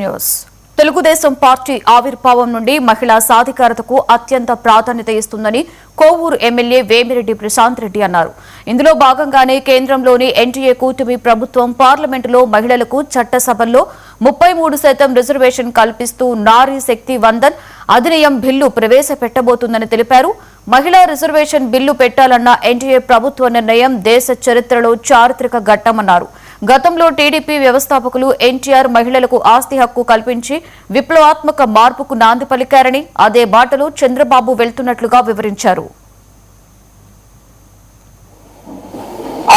News Telugu Desam party ఆవిర్భావం నుండి మహిళా సాధికారతకు అత్యంత ప్రాధాన్యత ఇస్తుందని కోవూరు ఎమ్మెల్యే వేమిరెడ్డి ప్రశాంత్ రెడ్డి అన్నారు. ఇందులో భాగంగానే కేంద్రంలోని ఎన్డీఏ కూటమి ప్రభుత్వం పార్లమెంటులో మహిళలకు చట్టసభల్లో 33% రిజర్వేషన్ కల్పిస్తూ నారీ శక్తి వందన్ అధినియం బిల్లు ప్రవేశపెట్టబోతుందని తెలిపారు. మహిళా రిజర్వేషన్ బిల్లు పెట్టాలన్న ఎన్డీఏ ప్రభుత్వ నిర్ణయం దేశ చరిత్రలో చారిత్రక ఘట్టమన్నారు. గతంలో టీడీపీ వ్యవస్థాపకులు ఎన్టీఆర్ మహిళలకు ఆస్తి హక్కు కల్పించి విప్లవాత్మక మార్పుకు నాంది పలికారని, అదే బాటలో చంద్రబాబు వెళ్తున్నట్లుగా వివరించారు.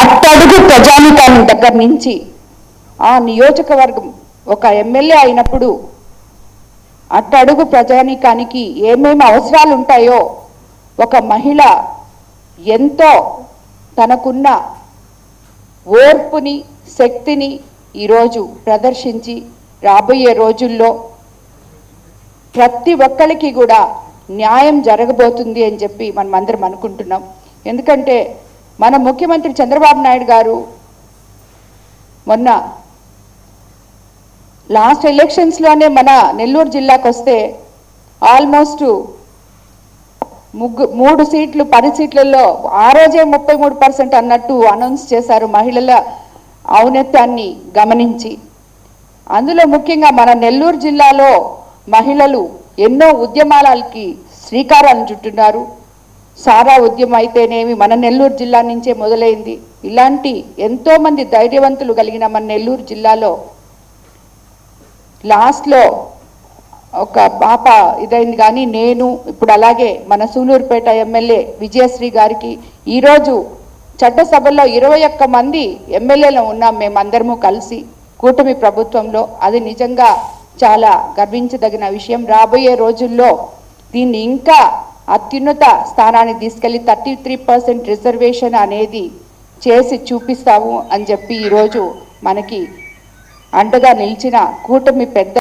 అట్టడుగు ప్రజానికాన్ని దగ్గర నుంచి ఆ నియోజకవర్గం ఒక ఎమ్మెల్యే అయినప్పుడు అట్టడుగు ప్రజానికానికి ఏమేమి అవసరాలు ఉంటాయో ఒక మహిళ ఎంతో తనకున్న ఓర్పుని శక్తిని ఈరోజు ప్రదర్శించి రాబోయే రోజుల్లో ప్రతి ఒక్కరికి కూడా న్యాయం జరగబోతుంది అని చెప్పి మనం అందరం అనుకుంటున్నాం. ఎందుకంటే మన ముఖ్యమంత్రి చంద్రబాబు నాయుడు గారు మొన్న లాస్ట్ ఎలక్షన్స్లోనే మన నెల్లూరు జిల్లాకు వస్తే ఆల్మోస్ట్ 3 సీట్లు 10 సీట్లలో ఆ రోజే 33% అన్నట్టు అనౌన్స్ చేశారు మహిళల ఔన్నత్యాన్ని గమనించి. అందులో ముఖ్యంగా మన నెల్లూరు జిల్లాలో మహిళలు ఎన్నో ఉద్యమాలకి శ్రీకారాన్ని చుట్టున్నారు. సారా ఉద్యమం అయితేనేమి మన నెల్లూరు జిల్లా నుంచే మొదలైంది. ఇలాంటి ఎంతోమంది ధైర్యవంతులు కలిగిన మన నెల్లూరు జిల్లాలో లాస్ట్లో ఒక పాప ఇదైంది. కానీ నేను ఇప్పుడు అలాగే మన సూలూరుపేట ఎమ్మెల్యే విజయశ్రీ గారికి ఈరోజు చట్టసభలో 21 మంది ఎమ్మెల్యేలు ఉన్నాం మేమందరము కలిసి కూటమి ప్రభుత్వంలో. అది నిజంగా చాలా గర్వించదగిన విషయం. రాబోయే రోజుల్లో దీన్ని ఇంకా అత్యున్నత స్థానాన్ని తీసుకెళ్లి 33% రిజర్వేషన్ అనేది చేసి చూపిస్తాము అని చెప్పి ఈరోజు మనకి అండగా నిలిచిన కూటమి పెద్ద